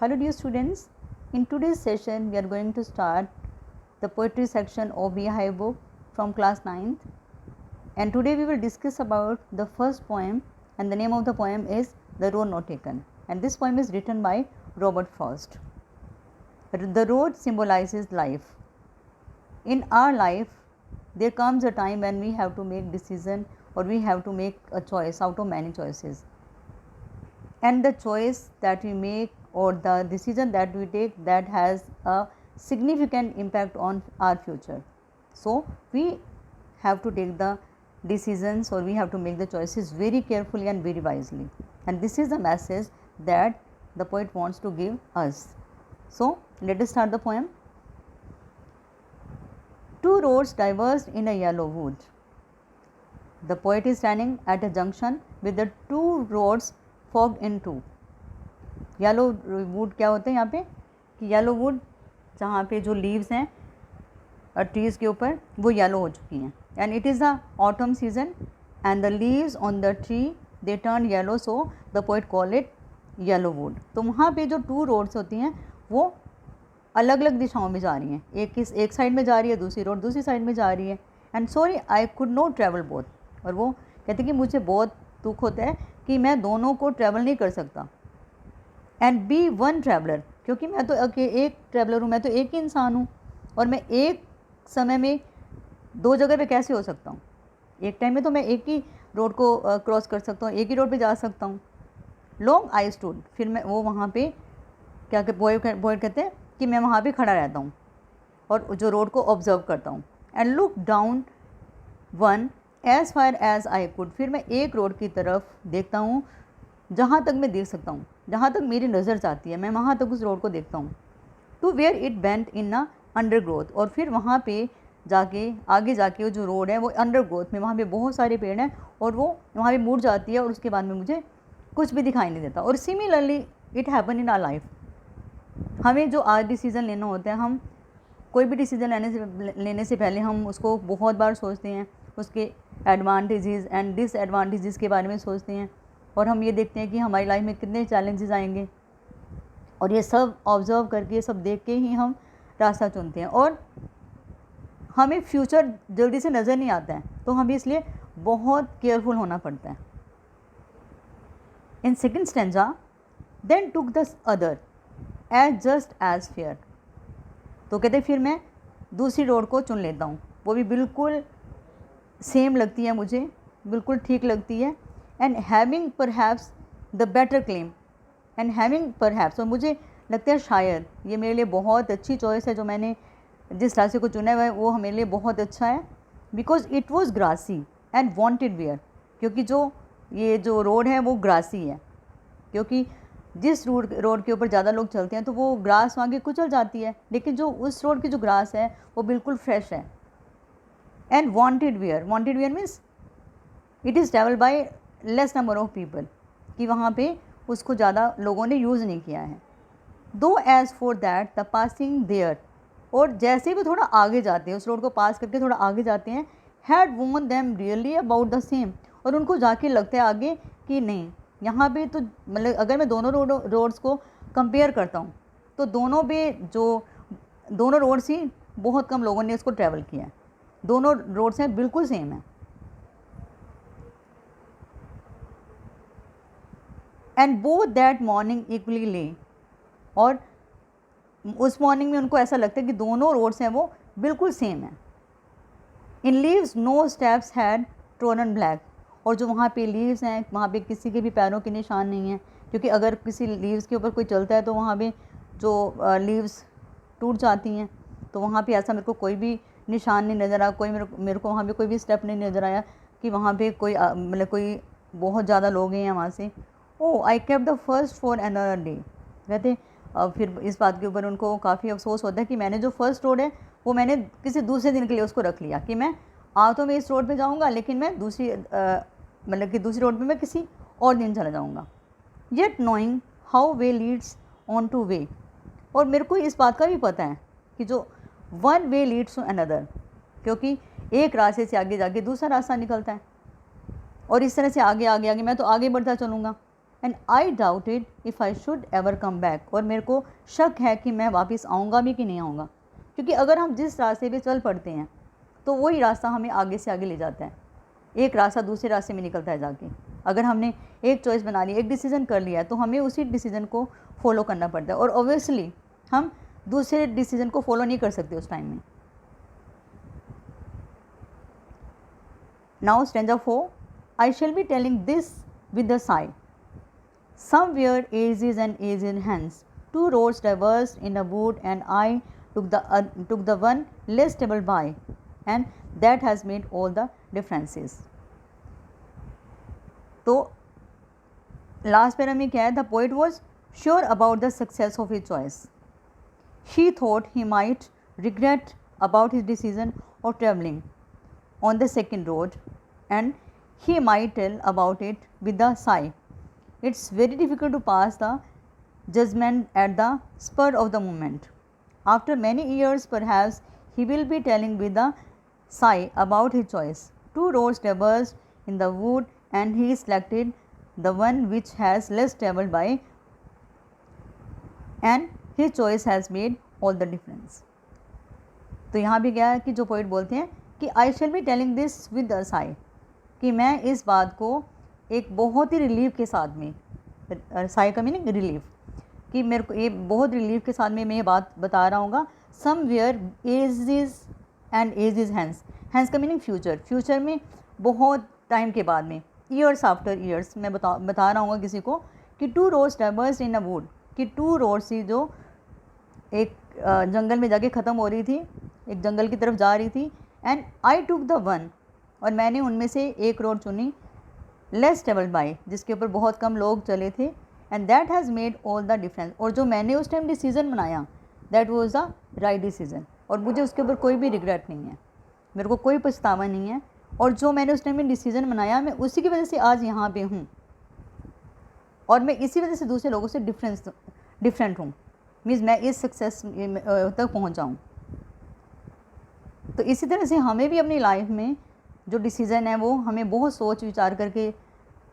Hello dear students, in today's session we are going to start the poetry section of Beehive book from class 9th, and today we will discuss about the first poem, and the name of the poem is The Road Not Taken, and this poem is written by Robert Frost. The road symbolizes life. In our life there comes a time when we have to make decision or we have to make a choice out of many choices, and the choice that we make or the decision that we take, that has a significant impact on our future. So we have to take the decisions or we have to make the choices very carefully and very wisely, and this is the message that the poet wants to give us. So let us start the poem. Two roads diverged in a yellow wood. The poet is standing at a junction with the two roads forked in two. Yellow would क्या होते हैं यहाँ पे कि yellow would जहाँ पे जो leaves हैं और ट्रीज़ के ऊपर वो येलो हो चुकी हैं, and it is the autumn season and the leaves on the tree they turn yellow, so the poet call it yellow would. तो वहाँ पे जो टू रोड्स होती हैं वो अलग अलग दिशाओं में जा रही हैं, एक साइड में जा रही है, दूसरी रोड दूसरी साइड में जा रही है. And sorry I could not travel both. और वो कहते कि मुझे बहुत दुख होता है कि मैं दोनों को ट्रैवल नहीं कर सकता. एंड बी वन ट्रैवलर, क्योंकि मैं तो एक ट्रैवलर हूँ, मैं तो एक ही इंसान हूँ और मैं एक समय में दो जगह पे कैसे हो सकता हूँ. एक टाइम में तो मैं एक ही रोड को क्रॉस कर सकता हूँ, एक ही रोड पे जा सकता हूँ. लॉन्ग आई स्टूड, फिर मैं वो वहाँ पे क्या पोएट कहते हैं कि मैं वहाँ पे खड़ा रहता हूँ और जो रोड को ऑब्जर्व करता हूँ. And look down one as far as I could, फिर मैं एक रोड की तरफ देखता हूँ जहाँ तक मैं देख सकता हूँ, जहाँ तक मेरी नज़र जाती है मैं वहाँ तक उस रोड को देखता हूँ. To where it bent in a undergrowth, और फिर वहाँ पे जाके आगे जाके वो जो रोड है वो अंडर ग्रोथ में, वहाँ पे बहुत सारे पेड़ हैं और वो वहाँ पे मुड़ जाती है और उसके बाद में मुझे कुछ भी दिखाई नहीं देता. और similarly it happen in our life. हमें जो आज डिसीज़न लेना होता है, हम कोई भी डिसीज़न लेने से पहले हम उसको बहुत बार सोचते हैं, उसके एडवांटेजेस एंड डिसएडवांटेजेस के बारे में सोचते हैं, और हम ये देखते हैं कि हमारी लाइफ में कितने चैलेंजेस आएंगे, और ये सब ऑब्ज़र्व करके, ये सब देख के ही हम रास्ता चुनते हैं. और हमें फ्यूचर जल्दी से नज़र नहीं आता है, तो हमें इसलिए बहुत केयरफुल होना पड़ता है. In second stanza then took the other as just as fair, तो कहते फिर मैं दूसरी रोड को चुन लेता हूँ, वो भी बिल्कुल सेम लगती है मुझे, बिल्कुल ठीक लगती है. And having perhaps the better claim, and having perhaps, और मुझे लगता है शायद ये मेरे लिए बहुत अच्छी चॉइस है, जो मैंने जिस रास्ते को चुना है वो मेरे लिए बहुत अच्छा है. Because it was grassy and wanted wear, क्योंकि ये जो रोड है वो ग्रासी है, क्योंकि जिस रोड के ऊपर ज़्यादा लोग चलते हैं तो वो ग्रास वहाँ की कुचल जाती है, लेकिन जो उस रोड की जो ग्रास है वो बिल्कुल फ्रेश है. And wanted wear means it is travel by less number of people, कि वहाँ पे उसको ज़्यादा लोगों ने यूज़ नहीं किया है. Though as for that the passing there, और जैसे ही वो थोड़ा आगे जाते हैं, उस रोड को पास करके थोड़ा आगे जाते हैं, had worn them really about the same, और उनको जाके लगता है आगे कि नहीं यहाँ पे तो मतलब अगर मैं दोनों रोड्स को कंपेयर करता हूँ तो दोनों रोड्स ही बहुत कम लोगों ने उसको ट्रैवल किया है, दोनों रोड्स हैं बिल्कुल सेम है. And both that morning equally ले, और उस मॉर्निंग में उनको ऐसा लगता है कि दोनों रोड्स हैं वो बिल्कुल सेम है. In leaves no steps had trodden black, और जो वहाँ पे लीव्स हैं वहाँ पे किसी के भी पैरों के निशान नहीं हैं, क्योंकि अगर किसी लीव्स के ऊपर कोई चलता है तो वहाँ पे जो लीव्स टूट जाती हैं, तो वहाँ पे ऐसा मेरे को कोई भी निशान नहीं नज़र आया, कोई मेरे को वहाँ पे कोई भी स्टेप नहीं नज़र आया कि वहाँ पे कोई मतलब कोई बहुत ज़्यादा लोग हैं वहाँ से. Oh I kept the first for another day, कहते फिर इस बात के ऊपर उनको काफ़ी अफसोस होता है कि मैंने जो फर्स्ट रोड है वो मैंने किसी दूसरे दिन के लिए उसको रख लिया, कि मैं तो मैं इस रोड पे जाऊँगा लेकिन मैं दूसरी मतलब कि दूसरी रोड पे मैं किसी और दिन चला जाऊँगा. Yet knowing how way Leeds on two way, और मेरे को इस बात का भी पता है कि जो one way leads to another, क्योंकि एक रास्ते से आगे जाके दूसरा रास्ता निकलता है, और इस तरह से आगे आगे आगे मैं तो आगे बढ़ता चलूँगा. And I doubted if I should ever come back, और मेरे को शक है कि मैं वापस आऊँगा भी कि नहीं आऊँगा, क्योंकि अगर हम जिस रास्ते पे चल पड़ते हैं तो वही रास्ता हमें आगे से आगे ले जाता है, एक रास्ता दूसरे रास्ते में निकलता है जाके। अगर हमने एक चॉइस बना ली, एक डिसीज़न कर लिया है, तो हमें उसी डिसीज़न को फॉलो करना पड़ता है, और ऑब्वियसली हम दूसरे डिसीज़न को फॉलो नहीं कर सकते उस टाइम में। Now stanza 4, I shall be telling this with a Sai, somewhere ages and ages hence, two roads diverged in a wood, and I took the one less traveled by, and that has made all the differences. तो last para में क्या है, the poet was sure about the success of his choice, he thought he might regret about his decision of travelling on the second road, and he might tell about it with the sigh. It's very difficult to pass the judgment at the spur of the moment. After many years, perhaps he will be telling with a sigh about his choice. Two roads diverged in the wood, and he selected the one which has less travelled by, and his choice has made all the difference. तो यहाँ भी क्या है कि जो poet बोलते हैं कि I shall be telling this with a Sai, कि मैं इस बात को एक बहुत ही रिलीफ के साथ में, साई का मीनिंग रिलीफ, कि मेरे को ये बहुत रिलीफ के साथ में मैं ये बात बता रहा हूँ. Somewhere ages and ages hence, hence का मीनिंग फ्यूचर, फ्यूचर में बहुत टाइम के बाद में, ईयर्स आफ्टर ईयर्स मैं बता रहा हूँ किसी को कि two roads diverged in a wood, कि टू रोड्स थी जो एक जंगल में जाके ख़त्म हो रही थी, एक जंगल की तरफ जा रही थी, and I took the one, और मैंने उनमें से एक रोड चुनी, लेस ट्रेवल्ड बाई, जिसके ऊपर बहुत कम लोग चले थे, and that has made all the difference, और जो मैंने उस टाइम डिसीज़न बनाया that was the right decision, और मुझे उसके ऊपर कोई भी रिग्रेट नहीं है, मेरे को कोई पछतावा नहीं है, और जो मैंने उस टाइम में डिसीज़न बनाया मैं उसी की वजह से आज यहाँ पे हूँ, और मैं इसी वजह से दूसरे लोगों से डिफरेंट हूँ, मीन्स मैं इस सक्सेस तक पहुँचा हूँ. तो इसी तरह से हमें भी अपनी लाइफ में जो डिसीज़न है वो हमें बहुत सोच विचार करके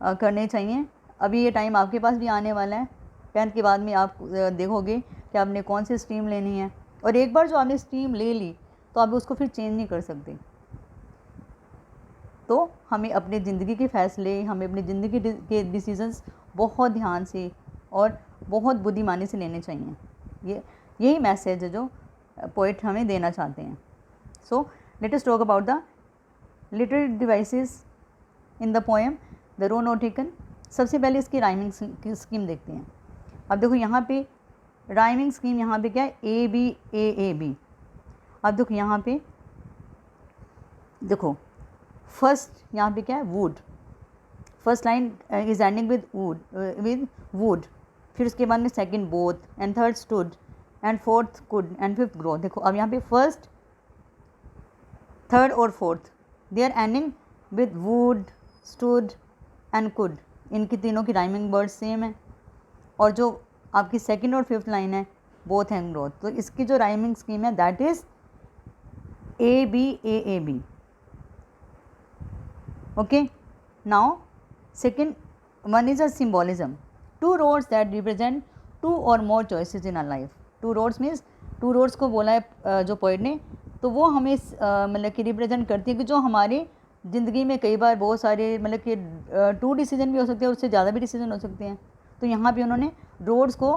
करने चाहिए. अभी ये टाइम आपके पास भी आने वाला है, 10th के बाद में आप देखोगे कि आपने कौन सी स्ट्रीम लेनी है, और एक बार जो आपने स्ट्रीम ले ली तो आप उसको फिर चेंज नहीं कर सकते. तो हमें अपनी ज़िंदगी के फ़ैसले, हमें अपनी ज़िंदगी के डिसीजंस बहुत ध्यान से और बहुत बुद्धिमानी से लेने चाहिए. यही मैसेज है जो पोइट हमें देना चाहते हैं. So let us talk about the literary devices in the poem the road not taken. सबसे पहले इसकी राइमिंग स्कीम देखते हैं. अब देखो यहाँ पे राइमिंग स्कीम, यहाँ पे क्या है, ए बी ए बी. अब देखो यहाँ पे देखो फर्स्ट यहाँ पे क्या है, wood, first line is ending with wood, फिर उसके बाद में second both, and third stood, and fourth could, and fifth grow. देखो अब यहाँ पे फर्स्ट, थर्ड और fourth they are ending with wood, stood and could. इनकी तीनों की राइमिंग वर्ड सेम है, और जो आपकी सेकंड और फिफ्थ लाइन है बोथ एंड ग्रोथ. तो इसकी जो राइमिंग स्कीम है that is A B. Okay, now second one is a symbolism. Two roads that represent two और more choices in our life. Two roads means two roads को बोला है जो poet ने, तो वो हमें मतलब कि रिप्रेजेंट करती है कि जो हमारी ज़िंदगी में कई बार बहुत सारे मतलब कि 2 डिसीजन भी हो सकते हैं, उससे ज़्यादा भी डिसीजन हो सकते हैं. तो यहाँ पे उन्होंने रोड्स को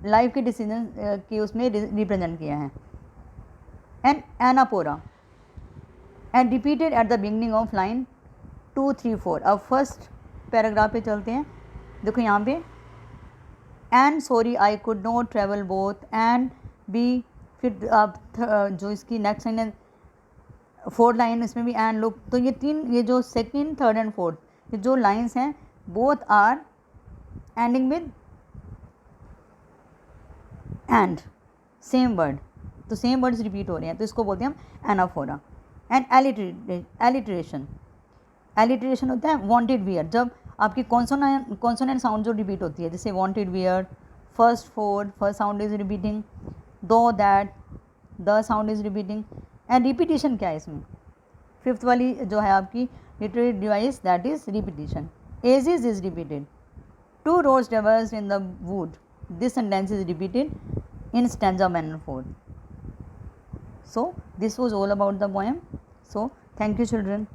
लाइफ के डिसीजन के उसमें रिप्रेजेंट किया है. And anaphora and repeated at the beginning of line 2, 3, 4. अब फर्स्ट पैराग्राफ पे चलते हैं. देखो यहाँ पे and sorry I could not travel both, and be, फिर आप जो इसकी नेक्स्ट लाइन है फोर्थ लाइन, इसमें भी एंड लुक. तो ये जो सेकंड, थर्ड एंड फोर्थ ये जो लाइंस हैं both are ending with and, same word. तो सेम वर्ड्स रिपीट हो रहे हैं, तो इसको बोलते हैं हम एनाफोरा. एंड एलिट्रेशन, एलिट्रेशन होता है वांटेड वियर, जब आपकी कॉन्सोनेंट साउंड जो रिपीट होती है, जैसे wanted wear, first sound is repeating, though that, the sound is repeating. And repetition क्या है इसमें, फिफ्थ वाली जो है आपकी literary device that is repetition. Ages is repeated, two roads diverged in the wood. This sentence is repeated in stanza manner 4. So this was all about the poem. So thank you children.